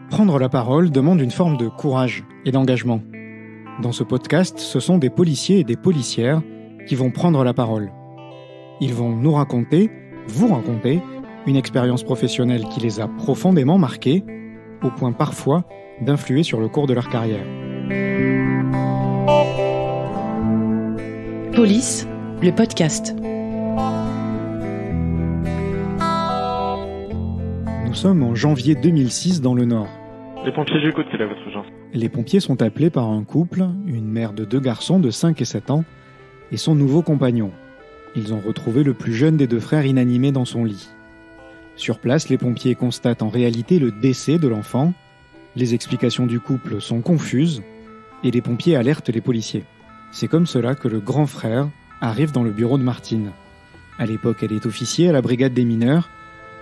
Prendre la parole demande une forme de courage et d'engagement. Dans ce podcast, ce sont des policiers et des policières qui vont prendre la parole. Ils vont nous raconter, vous raconter, une expérience professionnelle qui les a profondément marqués, au point parfois d'influer sur le cours de leur carrière. Police, le podcast. Nous sommes en janvier 2006 dans le Nord. Les pompiers, j'écoute, quelle est votre urgence ? Les pompiers sont appelés par un couple, une mère de 2 garçons de 5 et 7 ans, et son nouveau compagnon. Ils ont retrouvé le plus jeune des 2 frères inanimé dans son lit. Sur place, les pompiers constatent en réalité le décès de l'enfant. Les explications du couple sont confuses, et les pompiers alertent les policiers. C'est comme cela que le grand frère arrive dans le bureau de Martine. À l'époque, elle est officier à la brigade des mineurs,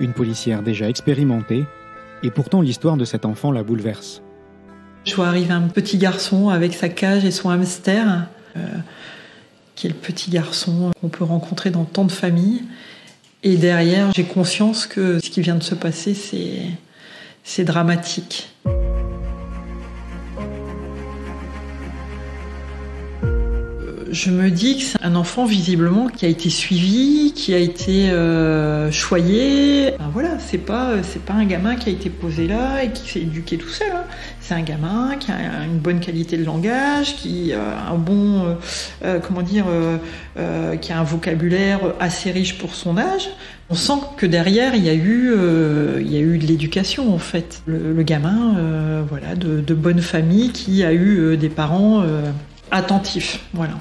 une policière déjà expérimentée, et pourtant l'histoire de cet enfant la bouleverse. Je vois arriver un petit garçon avec sa cage et son hamster, qui est le petit garçon qu'on peut rencontrer dans tant de familles. Et derrière, j'ai conscience que ce qui vient de se passer, c'est dramatique. Je me dis que c'est un enfant visiblement qui a été suivi, qui a été choyé. Enfin, voilà, c'est pas un gamin qui a été posé là et qui s'est éduqué tout seul. Hein. C'est un gamin qui a une bonne qualité de langage, qui a un bon, qui a un vocabulaire assez riche pour son âge. On sent que derrière il y a eu de l'éducation en fait. Le gamin, de bonne famille qui a eu des parents attentifs, voilà.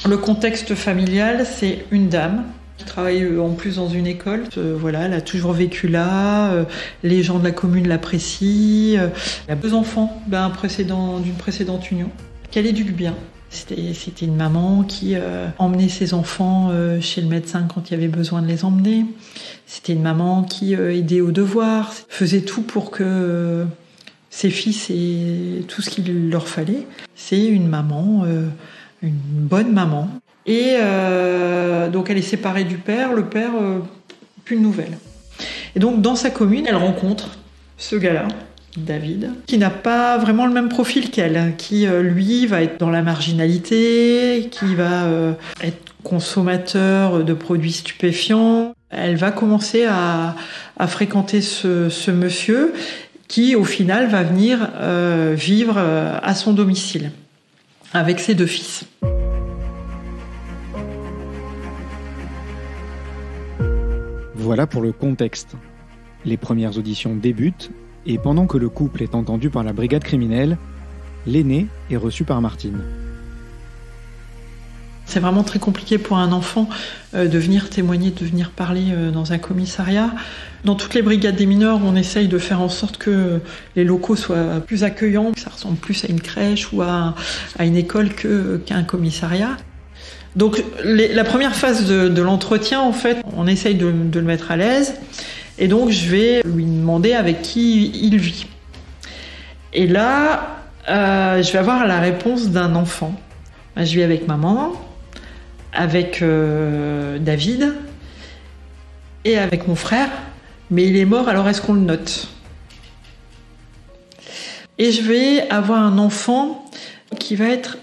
Le contexte familial, c'est une dame qui travaille en plus dans une école. Elle a toujours vécu là, les gens de la commune l'apprécient. Elle a 2 enfants d'une précédente union, qu'elle éduque bien. C'était une maman qui emmenait ses enfants chez le médecin quand il y avait besoin de les emmener. C'était une maman qui aidait aux devoirs, faisait tout pour que ses fils aient tout ce qu'il leur fallait. C'est une maman... une bonne maman. Et donc elle est séparée du père, le père, plus de nouvelles. Et donc dans sa commune, elle rencontre ce gars-là, David, qui n'a pas vraiment le même profil qu'elle, qui lui va être dans la marginalité, qui va être consommateur de produits stupéfiants. Elle va commencer à fréquenter ce monsieur qui au final va venir vivre à son domicile avec ses 2 fils. Voilà pour le contexte. Les premières auditions débutent, et pendant que le couple est entendu par la brigade criminelle, l'aîné est reçu par Martine. C'est vraiment très compliqué pour un enfant de venir témoigner, de venir parler dans un commissariat. Dans toutes les brigades des mineurs, on essaye de faire en sorte que les locaux soient plus accueillants, que ça ressemble plus à une crèche ou à une école qu'à un commissariat. Donc la première phase de l'entretien, en fait, on essaye de le mettre à l'aise. Et donc je vais lui demander avec qui il vit. Et là, je vais avoir la réponse d'un enfant. Je vis avec maman, avec David et avec mon frère, mais il est mort, alors est-ce qu'on le note ? Et je vais avoir un enfant qui va être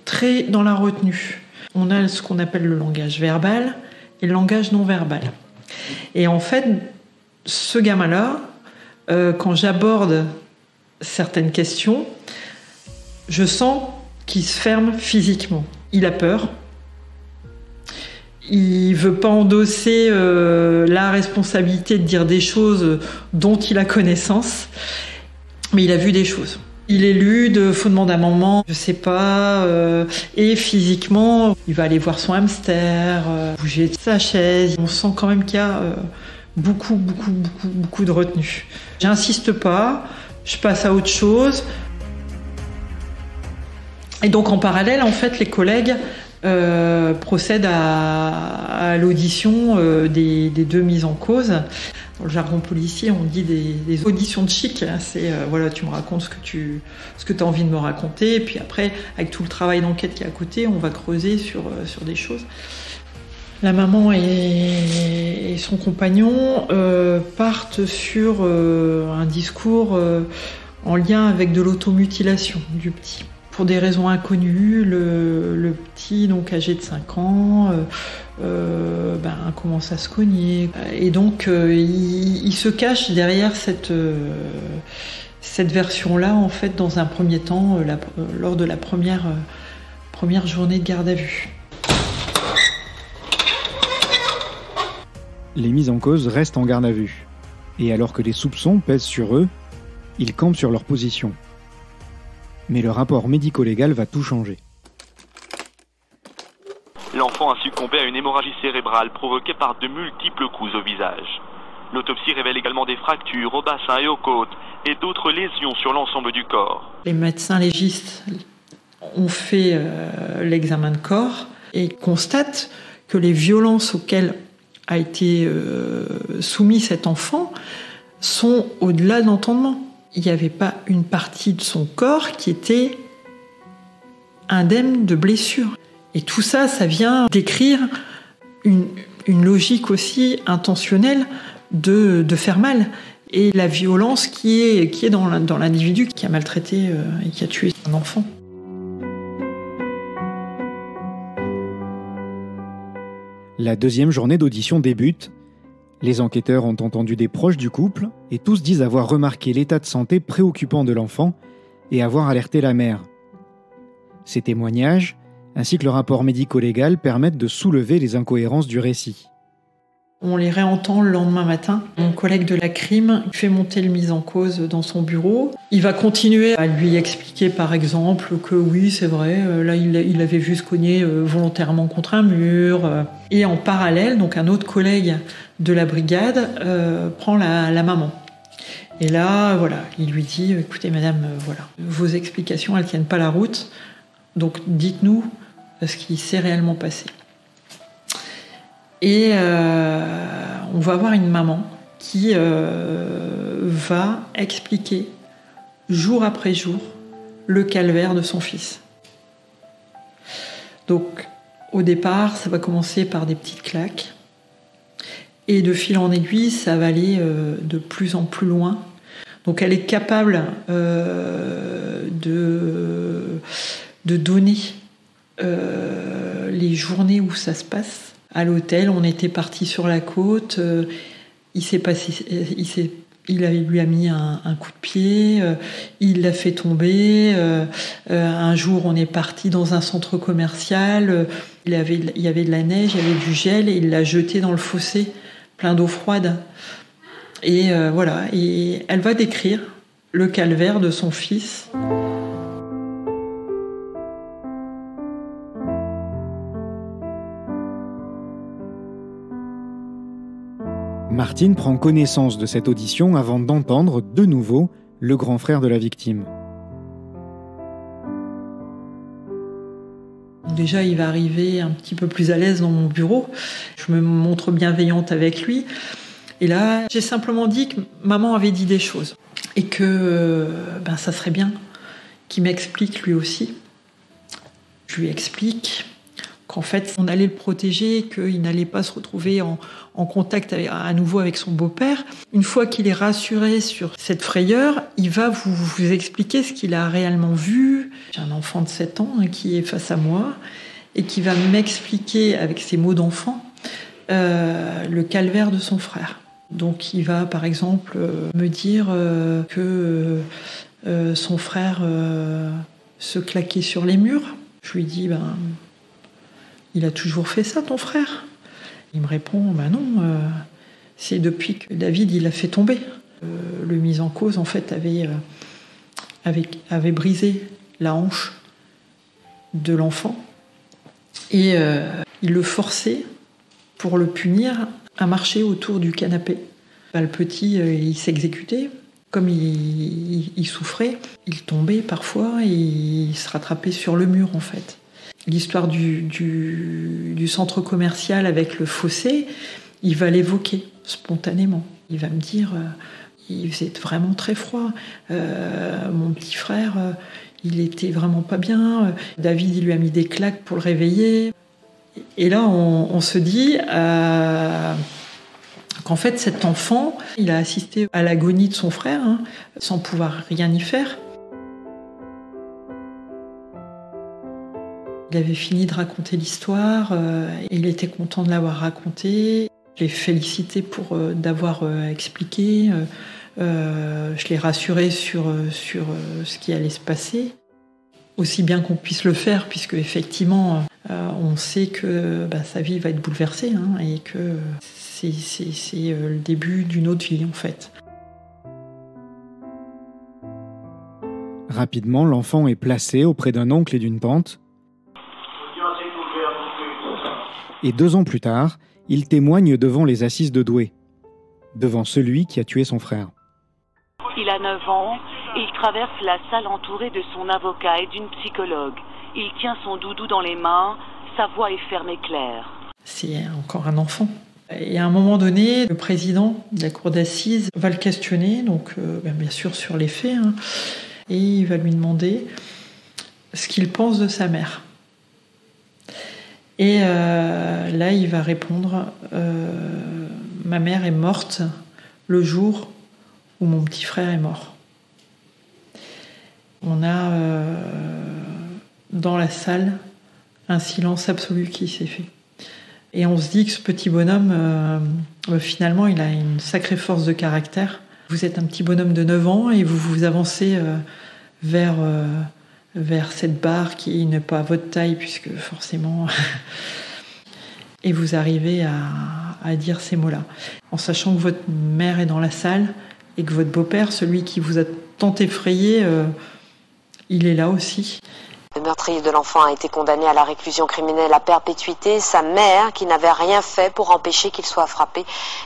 très dans la retenue. On a ce qu'on appelle le langage verbal et le langage non verbal. Et en fait, ce gamin-là, quand j'aborde certaines questions, je sens qu'il se ferme physiquement. Il a peur. Il veut pas endosser la responsabilité de dire des choses dont il a connaissance, mais il a vu des choses. Il est lude, faut demander un moment, je sais pas, et physiquement, il va aller voir son hamster, bouger de sa chaise. On sent quand même qu'il y a beaucoup de retenue. J'insiste pas, je passe à autre chose. Et donc en parallèle, en fait, les collègues procède à l'audition des deux mises en cause. Dans le jargon policier, on dit des auditions de chic. C'est voilà, tu me racontes ce que tu as envie de me raconter, et puis après, avec tout le travail d'enquête qui est à côté, on va creuser sur des choses. La maman et son compagnon partent sur un discours en lien avec de l'automutilation du petit. Pour des raisons inconnues, le petit, donc âgé de 5 ans, commence à se cogner. Et donc, il se cache derrière cette version-là, en fait, dans un premier temps, lors de la première journée de garde à vue. Les mis en cause restent en garde à vue. Et alors que les soupçons pèsent sur eux, ils campent sur leur position. Mais le rapport médico-légal va tout changer. L'enfant a succombé à une hémorragie cérébrale provoquée par de multiples coups au visage. L'autopsie révèle également des fractures au bassin et aux côtes et d'autres lésions sur l'ensemble du corps. Les médecins légistes ont fait l'examen de corps et constatent que les violences auxquelles a été soumis cet enfant sont au-delà de l'entendement. Il n'y avait pas une partie de son corps qui était indemne de blessures. Et tout ça, ça vient décrire une logique aussi intentionnelle de faire mal. Et la violence qui est dans l'individu qui a maltraité et qui a tué un enfant. La deuxième journée d'audition débute. Les enquêteurs ont entendu des proches du couple et tous disent avoir remarqué l'état de santé préoccupant de l'enfant et avoir alerté la mère. Ces témoignages, ainsi que le rapport médico-légal, permettent de soulever les incohérences du récit. On les réentend le lendemain matin. Mon collègue de la crime fait monter le mis en cause dans son bureau. Il va continuer à lui expliquer, par exemple, que oui, c'est vrai, là, il avait vu se cogner volontairement contre un mur. Et en parallèle, donc un autre collègue de la brigade prend la maman. Et là, voilà, il lui dit, écoutez, madame, voilà, vos explications, elles tiennent pas la route. Donc, dites-nous ce qui s'est réellement passé. Et on va avoir une maman qui va expliquer jour après jour le calvaire de son fils. Donc au départ, ça va commencer par des petites claques et de fil en aiguille, ça va aller de plus en plus loin. Donc elle est capable de donner les journées où ça se passe. À l'hôtel, on était partis sur la côte, il lui a mis un coup de pied, il l'a fait tomber. Un jour, on est parti dans un centre commercial, il y avait de la neige, il y avait du gel, et il l'a jeté dans le fossé, plein d'eau froide. Et voilà, et elle va décrire le calvaire de son fils. Martine prend connaissance de cette audition avant d'entendre de nouveau le grand frère de la victime. Déjà, il va arriver un petit peu plus à l'aise dans mon bureau. Je me montre bienveillante avec lui. Et là, j'ai simplement dit que maman avait dit des choses. Et que ça serait bien qu'il m'explique lui aussi. Je lui explique qu'en fait, on allait le protéger, qu'il n'allait pas se retrouver en contact à nouveau avec son beau-père. Une fois qu'il est rassuré sur cette frayeur, il va vous expliquer ce qu'il a réellement vu. J'ai un enfant de 7 ans qui est face à moi et qui va m'expliquer avec ses mots d'enfant le calvaire de son frère. Donc il va par exemple me dire que son frère se claquait sur les murs. Je lui dis il a toujours fait ça, ton frère? Il me répond, non, c'est depuis que David, il a fait tomber. Le mis en cause, en fait, avait brisé la hanche de l'enfant. Et il le forçait, pour le punir, à marcher autour du canapé. Le petit, il s'exécutait. Comme il souffrait, il tombait parfois et il se rattrapait sur le mur, en fait. l'histoire du centre commercial avec le fossé, il va l'évoquer spontanément. Il va me dire, il faisait vraiment très froid. Mon petit frère, il était vraiment pas bien. David, il lui a mis des claques pour le réveiller. Et là, on se dit qu'en fait, cet enfant, il a assisté à l'agonie de son frère, sans pouvoir rien y faire. Il avait fini de raconter l'histoire, et il était content de l'avoir racontée. Je l'ai félicité pour d'avoir expliqué. Je l'ai rassuré sur ce qui allait se passer. Aussi bien qu'on puisse le faire, puisque effectivement, on sait que sa vie va être bouleversée, et que c'est le début d'une autre vie, en fait. Rapidement, l'enfant est placé auprès d'un oncle et d'une tante. Et 2 ans plus tard, il témoigne devant les assises de Douai, devant celui qui a tué son frère. Il a 9 ans et il traverse la salle entouré de son avocat et d'une psychologue. Il tient son doudou dans les mains, sa voix est ferme et claire. C'est encore un enfant. Et à un moment donné, le président de la cour d'assises va le questionner, donc bien sûr sur les faits, et il va lui demander ce qu'il pense de sa mère. Et là, il va répondre « Ma mère est morte le jour où mon petit frère est mort. » On a dans la salle un silence absolu qui s'est fait. Et on se dit que ce petit bonhomme, finalement, il a une sacrée force de caractère. Vous êtes un petit bonhomme de 9 ans et vous vous avancez vers cette barre qui n'est pas à votre taille, puisque forcément... et vous arrivez à dire ces mots-là. En sachant que votre mère est dans la salle et que votre beau-père, celui qui vous a tant effrayé, il est là aussi. Le meurtrier de l'enfant a été condamné à la réclusion criminelle à perpétuité. Sa mère, qui n'avait rien fait pour empêcher qu'il soit frappé,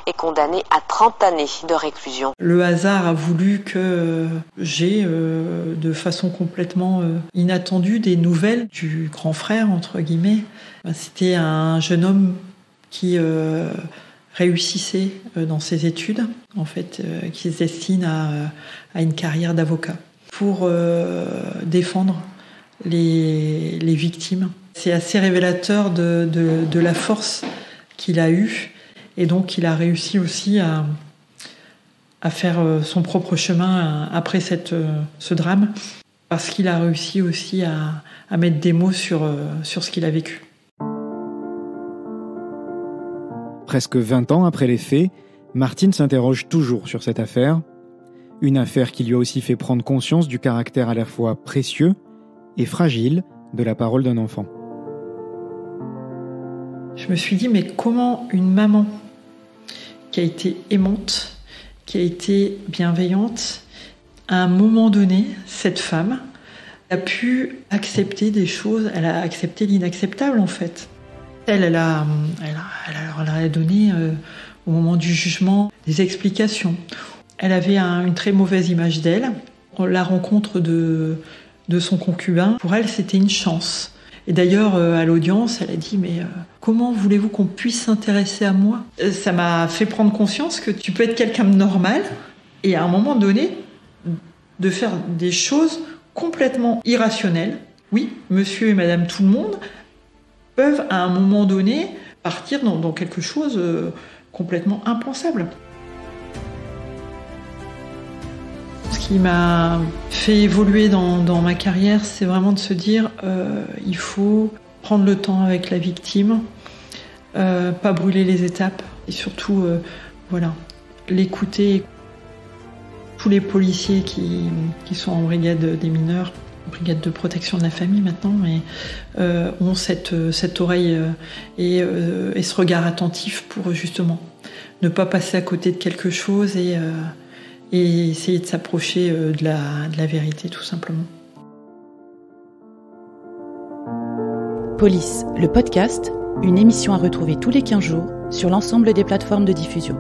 est condamnée à 30 années de réclusion. Le hasard a voulu que j'ai, de façon complètement inattendue, des nouvelles du grand frère, entre guillemets. C'était un jeune homme qui réussissait dans ses études, en fait, qui se destine à une carrière d'avocat pour défendre les victimes. C'est assez révélateur de la force qu'il a eue, et donc il a réussi aussi à faire son propre chemin après ce drame, parce qu'il a réussi aussi à mettre des mots sur ce qu'il a vécu. Presque 20 ans après les faits, Martine s'interroge toujours sur cette affaire. Une affaire qui lui a aussi fait prendre conscience du caractère à la fois précieux et fragile de la parole d'un enfant. Je me suis dit, mais comment une maman qui a été aimante, qui a été bienveillante, à un moment donné, cette femme a pu accepter des choses, elle a accepté l'inacceptable en fait. Elle a donné au moment du jugement des explications. Elle avait une très mauvaise image d'elle. La rencontre de son concubin, pour elle, c'était une chance. Et d'ailleurs, à l'audience, elle a dit « Mais comment voulez-vous qu'on puisse s'intéresser à moi ?» Ça m'a fait prendre conscience que tu peux être quelqu'un de normal et à un moment donné, de faire des choses complètement irrationnelles. Oui, monsieur et madame tout le monde peuvent à un moment donné partir dans quelque chose complètement impensable. Ce qui m'a fait évoluer dans ma carrière, c'est vraiment de se dire il faut prendre le temps avec la victime, pas brûler les étapes et surtout l'écouter. Tous les policiers qui sont en brigade des mineurs, brigade de protection de la famille maintenant, ont cette oreille et ce regard attentif pour justement ne pas passer à côté de quelque chose et essayer de s'approcher de la vérité, tout simplement. Police, le podcast, une émission à retrouver tous les 15 jours sur l'ensemble des plateformes de diffusion.